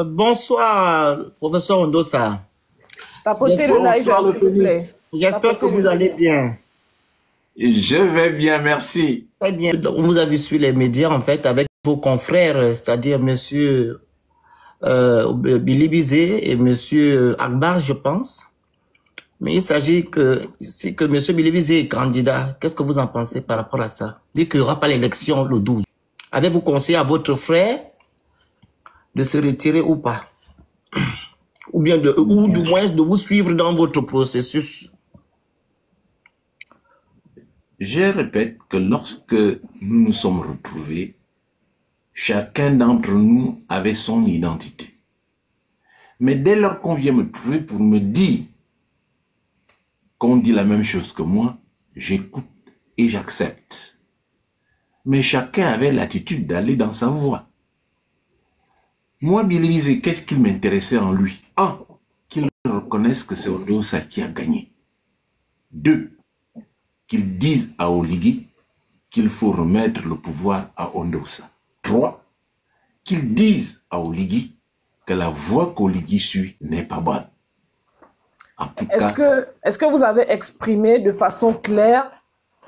Bonsoir, professeur Ondosa. Tapotez le live, Bonsoir le s'il vous plaît. Phénix. J'espère que vous allez bien. Je vais bien, merci. Très bien. On vous a vu sur les médias, en fait, avec vos confrères, c'est-à-dire monsieur Billy Bizet et monsieur Akbar, je pense. Mais il s'agit que, si que monsieur Billy Bizet est candidat, qu'est-ce que vous en pensez par rapport à ça? Vu qu'il n'y aura pas l'élection le 12. Avez-vous conseillé à votre frère de se retirer ou pas? Ou bien ou du moins de vous suivre dans votre processus? Je répète que lorsque nous nous sommes retrouvés, chacun d'entre nous avait son identité. Mais dès lors qu'on vient me trouver pour me dire qu'on dit la même chose que moi, j'écoute et j'accepte. Mais chacun avait l'attitude d'aller dans sa voie. Moi, Billy Bizet, qu'est-ce qui m'intéressait en lui? Un, qu'il reconnaisse que c'est Ondosa qui a gagné. Deux, qu'il dise à Oligui qu'il faut remettre le pouvoir à Ondosa. Trois, qu'il dise à Oligui que la voie qu'Oligui suit n'est pas bonne. En tout cas, Est-ce que vous avez exprimé de façon claire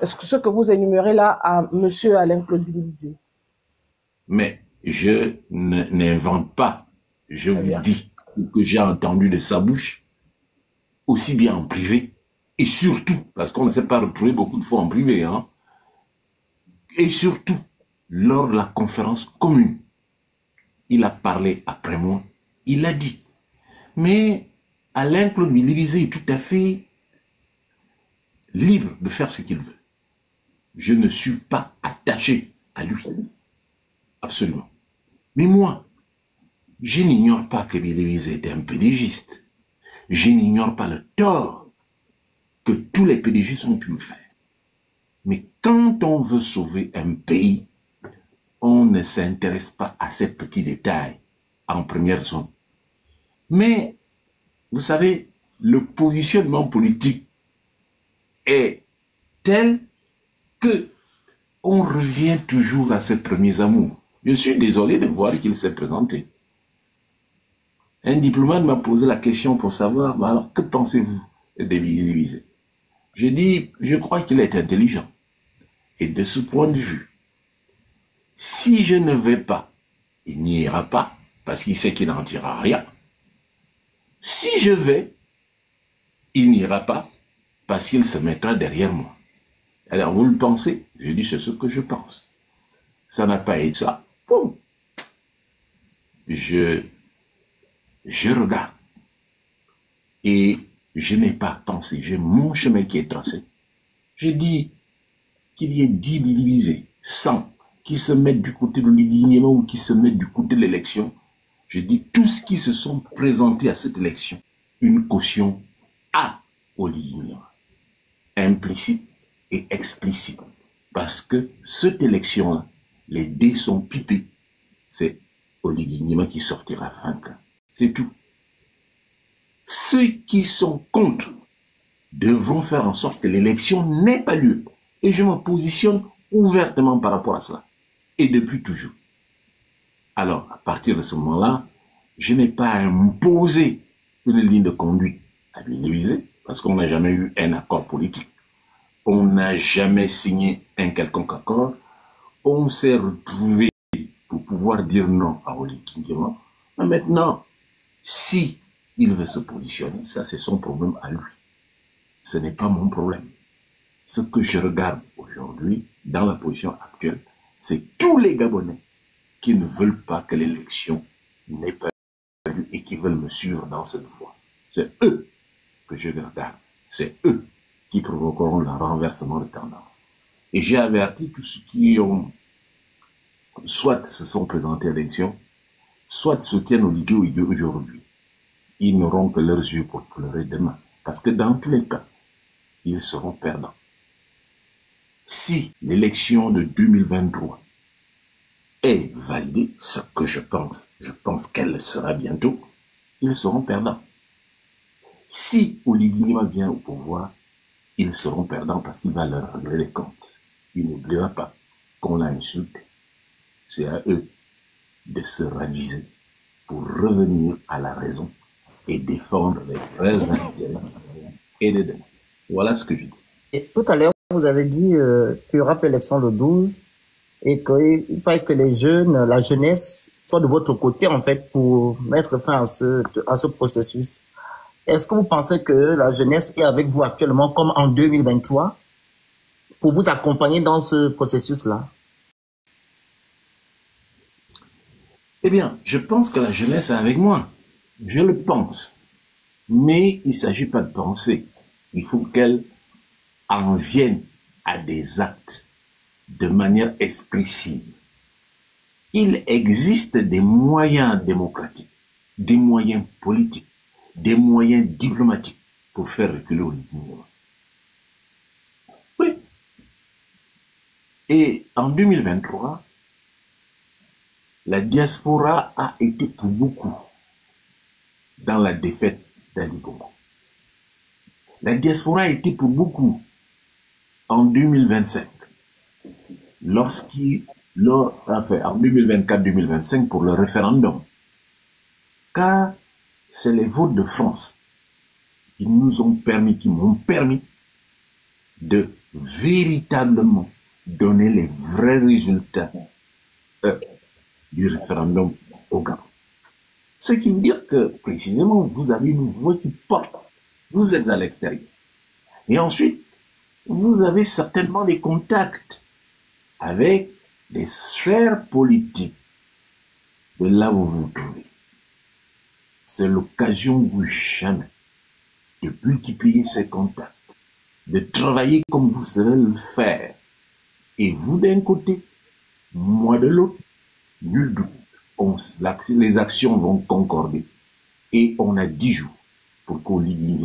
ce que vous énumérez là à M. Alain-Claude Billy Bizet? mais je n'invente pas. Je vous dis ce que j'ai entendu de sa bouche, aussi bien en privé, et surtout, parce qu'on ne s'est pas retrouvé beaucoup de fois en privé, hein, et surtout, lors de la conférence commune, il a parlé après moi, il a dit, mais Alain-Claude Billy Bizet est tout à fait libre de faire ce qu'il veut. Je ne suis pas attaché à lui. Absolument. Mais moi, je n'ignore pas que Billy Bizet était un pédégiste. Je n'ignore pas le tort que tous les pédégistes ont pu me faire. Mais quand on veut sauver un pays, on ne s'intéresse pas à ces petits détails en première zone. Mais, vous savez, le positionnement politique est tel que on revient toujours à ses premiers amours. Je suis désolé de voir qu'il s'est présenté. Un diplomate m'a posé la question pour savoir, bah alors, que pensez-vous de Billy Bizet? J'ai dit, je crois qu'il est intelligent. Et de ce point de vue, si je ne vais pas, il n'y ira pas, parce qu'il sait qu'il n'en tirera rien. Si je vais, il n'ira pas, parce qu'il se mettra derrière moi. Alors, vous le pensez? Je dis, c'est ce que je pense. Ça n'a pas été ça. Boum. Je regarde. Et je n'ai pas pensé. J'ai mon chemin qui est tracé. J'ai dit qu'il y ait 10 Billy Bizet, 100, qui se mettent du côté de l'alignement ou qui se mettent du côté de l'élection. Je dis tous qui se sont présentés à cette élection, une caution à l'alignement. Implicite et explicite. Parce que cette élection-là, les dés sont pipés. C'est Oligui Nguema qui sortira vainqueur. C'est tout. Ceux qui sont contre devront faire en sorte que l'élection n'ait pas lieu. Et je me positionne ouvertement par rapport à cela. Et depuis toujours. Alors, à partir de ce moment-là, je n'ai pas à imposer une ligne de conduite à Billy Bizet, parce qu'on n'a jamais eu un accord politique. On n'a jamais signé un quelconque accord. On s'est retrouvé pour pouvoir dire non à Oligui Nguema. Mais maintenant, si il veut se positionner, ça c'est son problème à lui. Ce n'est pas mon problème. Ce que je regarde aujourd'hui, dans la position actuelle, c'est tous les Gabonais qui ne veulent pas que l'élection n'ait pas lieu et qui veulent me suivre dans cette voie. C'est eux que je regarde. C'est eux qui provoqueront le renversement de tendance. Et j'ai averti tous ceux qui ont soit se sont présentés à l'élection, soit soutiennent Oligui aujourd'hui. Ils n'auront que leurs yeux pour pleurer demain. Parce que dans tous les cas, ils seront perdants. Si l'élection de 2023 est validée, ce que je pense qu'elle le sera bientôt, ils seront perdants. Si Oligui Nguema vient au pouvoir, ils seront perdants parce qu'il va leur régler les comptes. Il n'oubliera pas qu'on l'a insulté. C'est à eux de se raviser pour revenir à la raison et défendre les vrais intérêts et les demain. Voilà ce que je dis. Et tout à l'heure, vous avez dit qu'il y aura l'élection le 12 et qu'il faille que les jeunes, la jeunesse, soit de votre côté, en fait, pour mettre fin à ce processus. Est-ce que vous pensez que la jeunesse est avec vous actuellement, comme en 2023, pour vous accompagner dans ce processus-là? Eh bien, je pense que la jeunesse est avec moi. Je le pense. Mais il ne s'agit pas de penser. Il faut qu'elle en vienne à des actes de manière expressive. Il existe des moyens démocratiques, des moyens politiques, des moyens diplomatiques pour faire reculer Oligui. Oui. Et en 2023, la diaspora a été pour beaucoup dans la défaite d'Ali Bongo. La diaspora a été pour beaucoup en 2025, en 2024-2025 pour le référendum. Car c'est les votes de France qui m'ont permis de véritablement donner les vrais résultats du référendum au Gabon. Ce qui veut dire que, précisément, vous avez une voix qui porte. Vous êtes à l'extérieur. Et ensuite, vous avez certainement des contacts avec des sphères politiques de là où vous vous trouvez. C'est l'occasion ou jamais de multiplier ces contacts, de travailler comme vous savez le faire. Et vous d'un côté, moi de l'autre, nul doute, les actions vont concorder. Et on a 10 jours pour qu'Oligui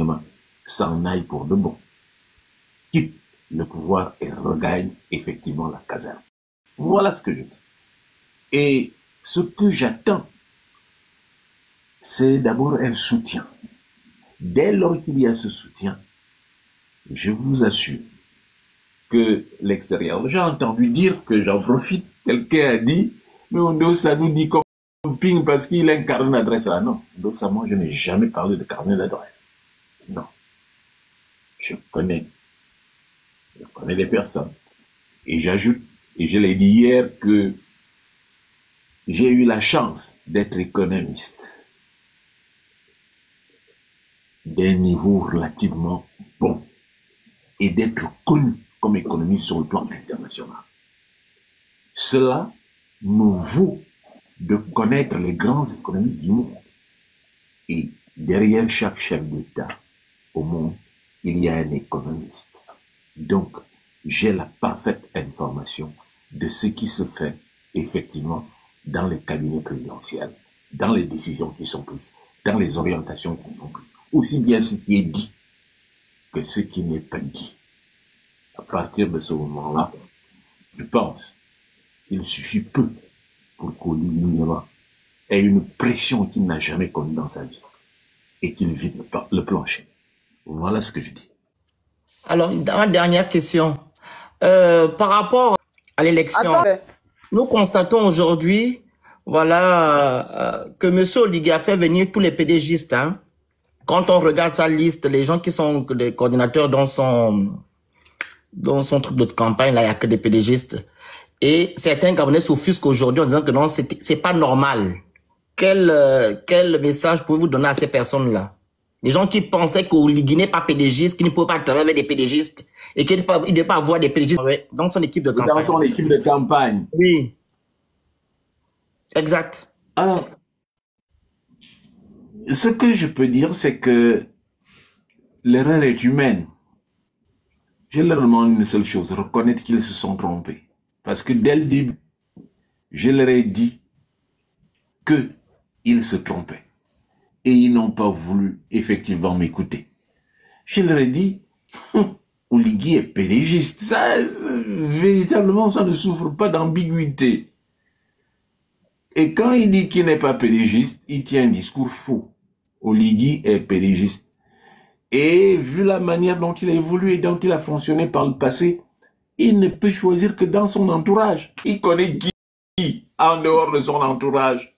s'en aille pour de bon. Quitte le pouvoir et regagne effectivement la caserne. Voilà ce que je dis. Et ce que j'attends, c'est d'abord un soutien. Dès lors qu'il y a ce soutien, je vous assure que l'extérieur, j'ai entendu dire que j'en profite, quelqu'un a dit, mais Ndossa nous dit comme ping parce qu'il a un carnet d'adresse. Ah non, Ndossa, moi je n'ai jamais parlé de carnet d'adresse. Non. Je connais des personnes. Et j'ajoute, et je l'ai dit hier, que j'ai eu la chance d'être économiste d'un niveau relativement bon et d'être connu comme économiste sur le plan international. Cela nous vaut de connaître les grands économistes du monde. Et derrière chaque chef d'État au monde, il y a un économiste. Donc, j'ai la parfaite information de ce qui se fait effectivement dans les cabinets présidentiels, dans les décisions qui sont prises, dans les orientations qui sont prises. Aussi bien ce qui est dit que ce qui n'est pas dit. À partir de ce moment-là, je pense qu'il suffit peu pour qu'Oligui ait une pression qu'il n'a jamais connue dans sa vie et qu'il vide le plancher. Voilà ce que je dis. Alors, une dernière question. Par rapport à l'élection, nous constatons aujourd'hui, voilà, que M. Oligui a fait venir tous les PDGistes. Hein. Quand on regarde sa liste, les gens qui sont des coordinateurs dans son truc de campagne, là, il n'y a que des PDGistes. Et certains Gabonais s'offusquent aujourd'hui en disant que non, c'est pas normal. Quel message pouvez-vous donner à ces personnes-là? Les gens qui pensaient qu'Oligui n'est pas PDGiste, qu'il ne peut pas travailler avec des PDGistes et qu'il ne doit pas avoir des PDGistes dans son équipe de campagne. Dans son équipe de campagne. Oui. Exact. Alors, ce que je peux dire, c'est que l'erreur est humaine. J'ai leur demandé une seule chose, reconnaître qu'ils se sont trompés. Parce que dès le début, je leur ai dit qu'ils se trompaient. Et ils n'ont pas voulu effectivement m'écouter. Je leur ai dit, Oligui est PDGiste. Ça, véritablement, ça ne souffre pas d'ambiguïté. Et quand il dit qu'il n'est pas PDGiste, il tient un discours faux. Oligui est PDGiste. Et vu la manière dont il a évolué et dont il a fonctionné par le passé, il ne peut choisir que dans son entourage. Il connaît qui en dehors de son entourage.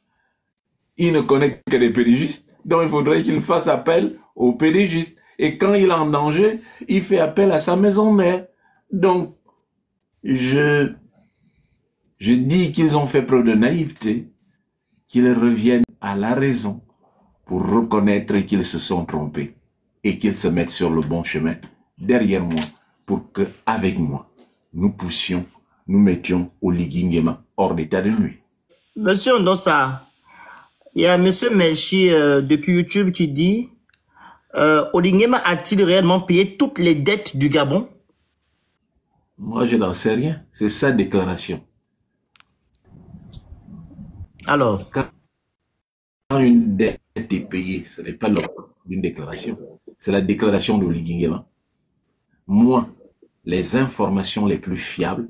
Il ne connaît que des pédégistes, donc il faudrait qu'il fasse appel aux pédégistes. Et quand il est en danger, il fait appel à sa maison mère. Donc, je dis qu'ils ont fait preuve de naïveté, qu'ils reviennent à la raison pour reconnaître qu'ils se sont trompés et qu'ils se mettent sur le bon chemin derrière moi pour que, avec moi, nous mettions Oligui Nguema hors d'état de nuit. Monsieur Ndossa, il y a Monsieur Melchi depuis YouTube qui dit Oligui Nguema a-t-il réellement payé toutes les dettes du Gabon? Moi, je n'en sais rien. C'est sa déclaration. Alors, Quand une dette est payée, ce n'est pas une déclaration. C'est la déclaration d'Oligui Nguema. Moi, les informations les plus fiables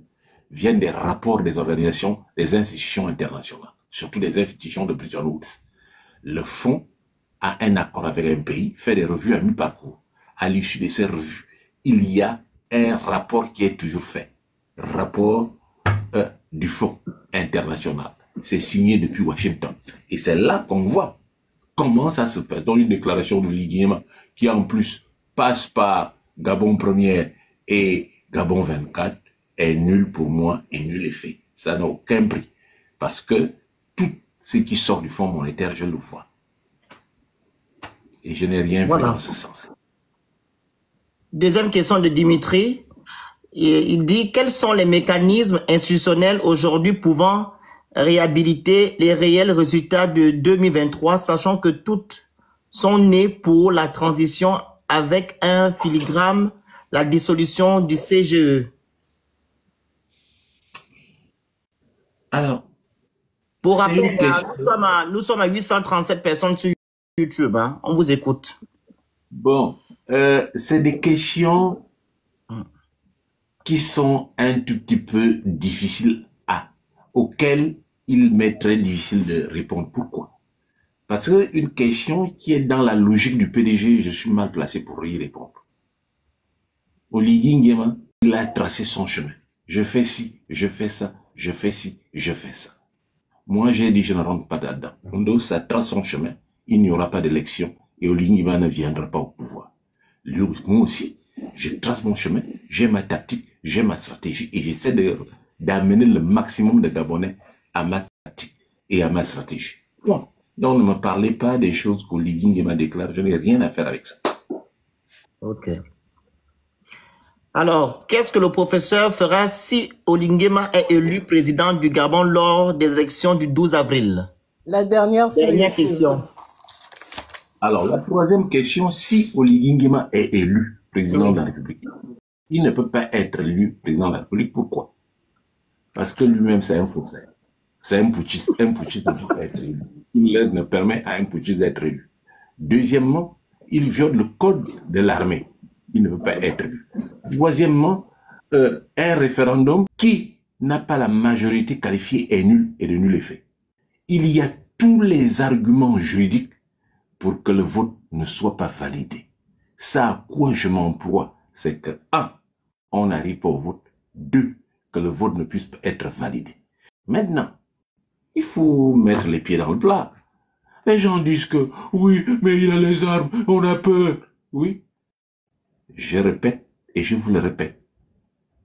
viennent des rapports des organisations, des institutions internationales, surtout des institutions de Bretton Woods. Le fonds a un accord avec un pays, fait des revues à mi-parcours. À l'issue de ces revues, il y a un rapport qui est toujours fait. Rapport du fonds international. C'est signé depuis Washington. Et c'est là qu'on voit comment ça se passe. Donc une déclaration de Oligui Nguema qui en plus passe par Gabon 1er et Gabon 24 est nul pour moi et nul effet. Ça n'a aucun prix. Parce que tout ce qui sort du Fonds monétaire, je le vois. Et je n'ai rien vu dans ce sens. Deuxième question de Dimitri. Il dit, quels sont les mécanismes institutionnels aujourd'hui pouvant réhabiliter les réels résultats de 2023, sachant que toutes sont nées pour la transition avec un filigrane, la dissolution du CGE. Alors, pour rappel, nous sommes à 837 personnes sur YouTube. Hein. On vous écoute. Bon, c'est des questions qui sont un tout petit peu difficiles auxquelles il m'est très difficile de répondre. Pourquoi? Parce qu'une question qui est dans la logique du PDG, je suis mal placé pour y répondre. Oligui Nguema, il a tracé son chemin. Je fais ci, je fais ça, je fais ci, je fais ça. Moi, j'ai dit, je ne rentre pas là-dedans. Donc, ça trace son chemin, il n'y aura pas d'élection et Oligui Nguema ne viendra pas au pouvoir. Moi aussi, je trace mon chemin, j'ai ma tactique, j'ai ma stratégie et j'essaie d'amener le maximum de Gabonais à ma tactique et à ma stratégie. Bon. Donc, ne me parlez pas des choses qu'Oligui Nguema déclare, je n'ai rien à faire avec ça. Ok. Alors, qu'est-ce que le professeur fera si Oligui Nguema est élu président du Gabon lors des élections du 12 avril? La dernière question. Alors, la troisième question, si Oligui Nguema est élu président de la République, il ne peut pas être élu président de la République. Pourquoi? Parce que lui-même, c'est un faussaire. C'est un putschiste. Un putschiste ne peut pas être élu. Il ne permet à un putschiste d'être élu. Deuxièmement, il viole le code de l'armée. Il ne peut pas être élu. Troisièmement, un référendum qui n'a pas la majorité qualifiée est nul et de nul effet. Il y a tous les arguments juridiques pour que le vote ne soit pas validé. Ça à quoi je m'emploie, c'est que 1. On n'arrive pas au vote. 2. Que le vote ne puisse pas être validé. Maintenant, il faut mettre les pieds dans le plat. Les gens disent que, oui, mais il a les armes, on a peur. Oui. Je répète, et je vous le répète,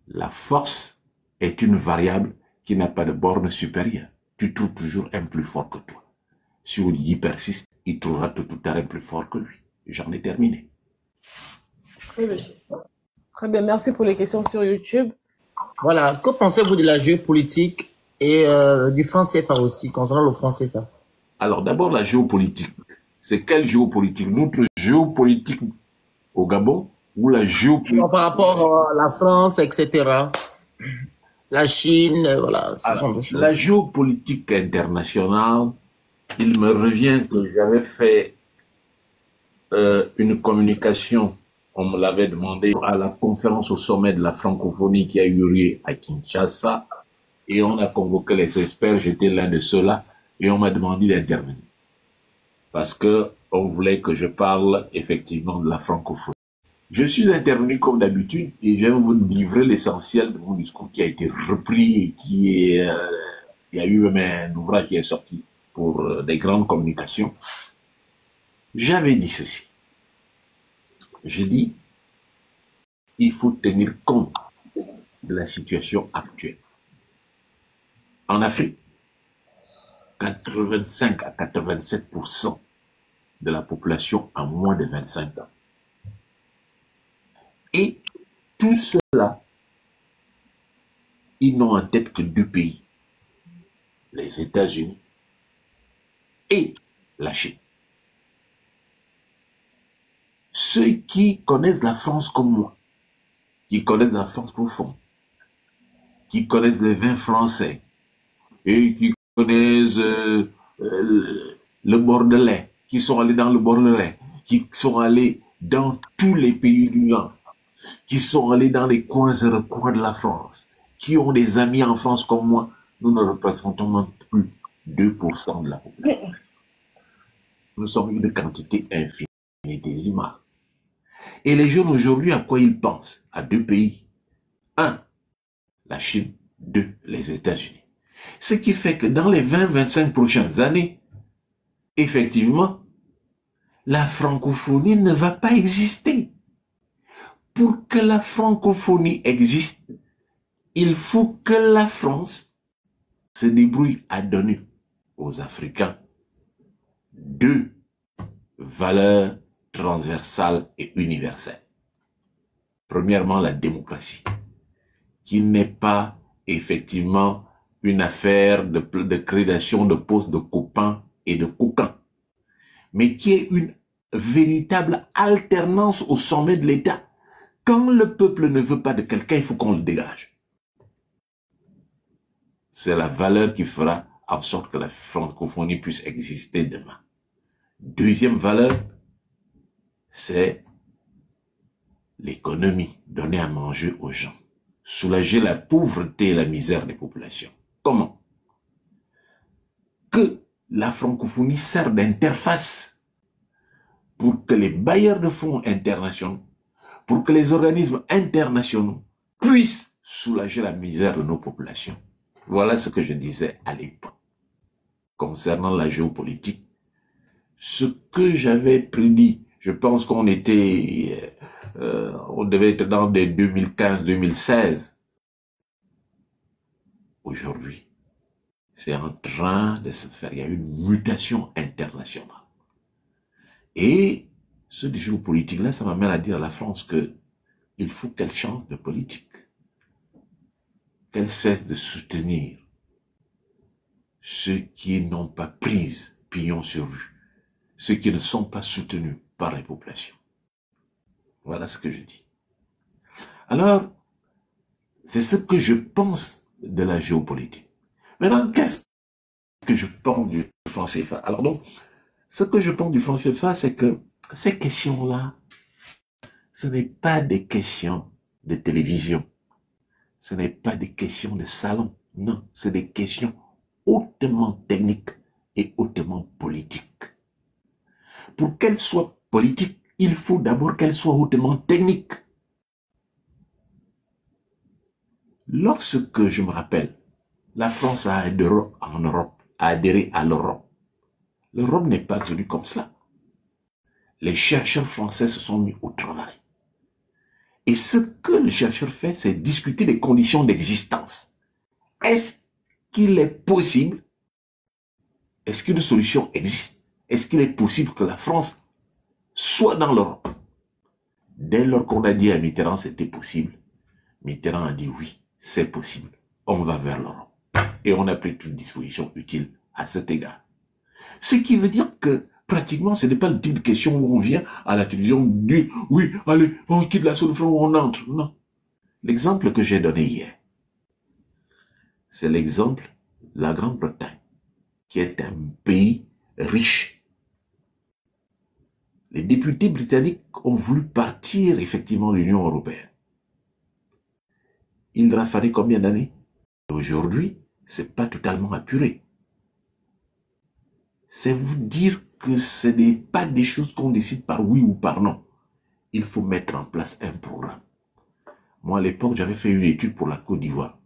la force est une variable qui n'a pas de borne supérieure. Tu trouves toujours un plus fort que toi. Si Oligui persiste, il trouvera tout à l'heure un plus fort que lui. J'en ai terminé. Très bien. Très bien, merci pour les questions sur YouTube. Voilà, que pensez-vous de la géopolitique et du franc CFA aussi, concernant le franc CFA? Alors d'abord la géopolitique. C'est quelle géopolitique? Notre géopolitique au Gabon ou la géopolitique... Par rapport à la France, etc. La Chine, voilà, ce genre de choses. La géopolitique internationale, il me revient que j'avais fait une communication, on me l'avait demandé, à la conférence au sommet de la francophonie qui a eu lieu à Kinshasa, et on a convoqué les experts, j'étais l'un de ceux-là, et on m'a demandé d'intervenir. Parce que on voulait que je parle effectivement de la francophonie. Je suis intervenu comme d'habitude, et je vais vous livrer l'essentiel de mon discours qui a été repris et qui est... il y a eu même un ouvrage qui est sorti pour des grandes communications, j'avais dit ceci. J'ai dit, il faut tenir compte de la situation actuelle. En Afrique, 85 à 87% de la population a moins de 25 ans. Et tout cela, ils n'ont en tête que deux pays, les États-Unis et la Chine. Ceux qui connaissent la France comme moi, qui connaissent la France profonde, qui connaissent les vins français et qui connaissent le Bordelais, qui sont allés dans le Bordelais, qui sont allés dans tous les pays du vin, qui sont allés dans les coins et recoins de la France, qui ont des amis en France comme moi, nous ne représentons même plus 2% de la population. Nous sommes une quantité infinitésimale. Et les jeunes aujourd'hui, à quoi ils pensent? À deux pays. Un, la Chine. Deux, les États-Unis. Ce qui fait que dans les 20-25 prochaines années, effectivement, la francophonie ne va pas exister. Pour que la francophonie existe, il faut que la France se débrouille à donner aux Africains deux valeurs transversales et universelles. Premièrement, la démocratie, qui n'est pas effectivement une affaire de création de postes de copains et de coquins, mais qui est une véritable alternance au sommet de l'État. Quand le peuple ne veut pas de quelqu'un, il faut qu'on le dégage. C'est la valeur qui fera en sorte que la francophonie puisse exister demain. Deuxième valeur, c'est l'économie, donner à manger aux gens, soulager la pauvreté et la misère des populations. Comment? Que la francophonie sert d'interface pour que les bailleurs de fonds internationaux, pour que les organismes internationaux puissent soulager la misère de nos populations. Voilà ce que je disais à l'époque. Concernant la géopolitique, ce que j'avais prédit, je pense qu'on était, on devait être dans des 2015-2016. Aujourd'hui, c'est en train de se faire. Il y a une mutation internationale. Et ce géopolitique-là, ça m'amène à dire à la France que il faut qu'elle change de politique. Qu'elle cesse de soutenir ceux qui n'ont pas prise pignon sur rue, ceux qui ne sont pas soutenus par les populations. Voilà ce que je dis. Alors, c'est ce que je pense de la géopolitique. Maintenant, qu'est-ce que je pense du franc CFA? Alors donc, ce que je pense du franc CFA, c'est que ces questions-là, ce n'est pas des questions de télévision. Ce n'est pas des questions de salon. Non, c'est des questions hautement techniques et hautement politiques. Pour qu'elles soient politiques, il faut d'abord qu'elles soient hautement techniques. Lorsque, je me rappelle, la France a adhéré en Europe, a adhéré à l'Europe, l'Europe n'est pas venue comme cela. Les chercheurs français se sont mis au travail. Et ce que le chercheur fait, c'est discuter des conditions d'existence. Est-ce qu'il est possible? Est-ce qu'une solution existe? Est-ce qu'il est possible que la France soit dans l'Europe? Dès lors qu'on a dit à Mitterrand c'était possible, Mitterrand a dit oui, c'est possible. On va vers l'Europe. Et on a pris toute disposition utile à cet égard. Ce qui veut dire que pratiquement, ce n'est pas le type de question où on vient à la télévision dire oui, allez, on quitte la zone franc où on entre. Non. L'exemple que j'ai donné hier, c'est l'exemple de la Grande-Bretagne, qui est un pays riche. Les députés britanniques ont voulu partir effectivement de l'Union européenne. Il leur a fallu combien d'années? Aujourd'hui, c'est pas totalement apuré. C'est vous dire que ce n'est pas des choses qu'on décide par oui ou par non. Il faut mettre en place un programme. Moi, à l'époque, j'avais fait une étude pour la Côte d'Ivoire.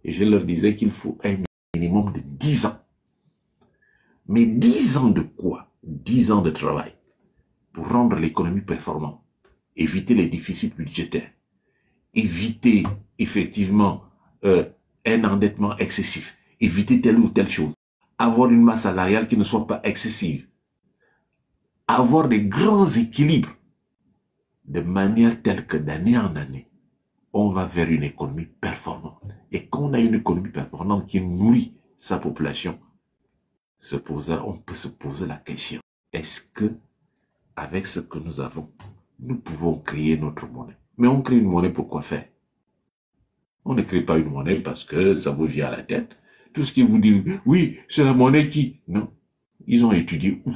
Et je leur disais qu'il faut un minimum de 10 ans Mais 10 ans de quoi? 10 ans de travail pour rendre l'économie performante, éviter les déficits budgétaires, éviter effectivement un endettement excessif, éviter telle ou telle chose, avoir une masse salariale qui ne soit pas excessive, avoir des grands équilibres de manière telle que d'année en année, on va vers une économie performante. Et quand on a une économie performante qui nourrit sa population, on peut se poser la question, est-ce que, avec ce que nous avons, nous pouvons créer notre monnaie? Mais on crée une monnaie pour quoi faire? On ne crée pas une monnaie parce que ça vous vient à la tête. Tout ce qui vous dit, oui, c'est la monnaie qui... Non, ils ont étudié où?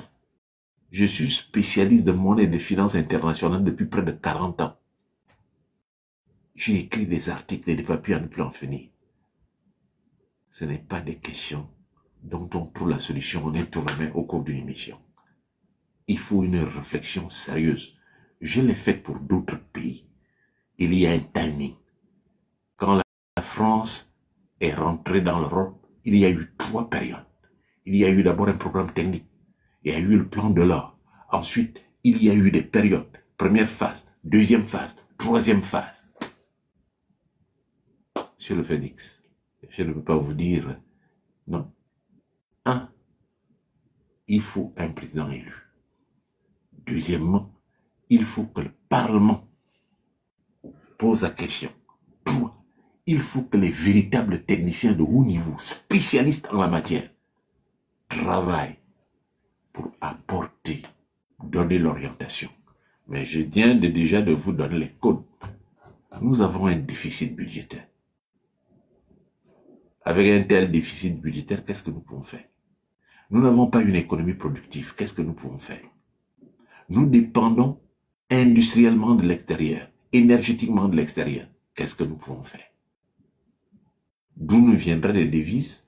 Je suis spécialiste de monnaie et de finances internationales depuis près de 40 ans. J'ai écrit des articles et des papiers à ne plus en finir. Ce n'est pas des questions dont on trouve la solution en un tour de main au cours d'une émission. Il faut une réflexion sérieuse. Je l'ai faite pour d'autres pays. Il y a un timing. Quand la France est rentrée dans l'Europe, il y a eu 3 périodes. Il y a eu d'abord un programme technique. Il y a eu le plan de l'or. Ensuite, il y a eu des périodes. Première phase, deuxième phase, troisième phase. Monsieur le Phénix, je ne peux pas vous dire non. 1. Il faut un président élu. Deuxièmement, il faut que le Parlement pose la question. 3. Il faut que les véritables techniciens de haut niveau, spécialistes en la matière, travaillent pour apporter, donner l'orientation. Mais je viens déjà de vous donner les codes. Nous avons un déficit budgétaire. Avec un tel déficit budgétaire, qu'est-ce que nous pouvons faire? Nous n'avons pas une économie productive. Qu'est-ce que nous pouvons faire? Nous dépendons industriellement de l'extérieur, énergétiquement de l'extérieur. Qu'est-ce que nous pouvons faire? D'où nous viendraient les devises?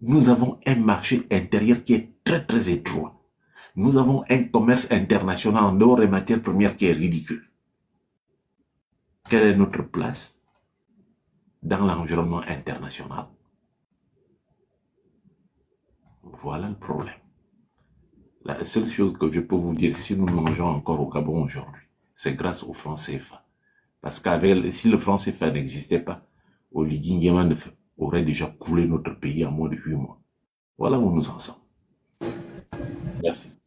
Nous avons un marché intérieur qui est très très étroit. Nous avons un commerce international en dehors des matières premières qui est ridicule. Quelle est notre place dans l'environnement international? Voilà le problème. La seule chose que je peux vous dire, si nous mangeons encore au Gabon aujourd'hui, c'est grâce au franc CFA. Parce que si le franc CFA n'existait pas, Oligui Nguema aurait déjà coulé notre pays en moins de 8 mois. Voilà où nous en sommes. Merci.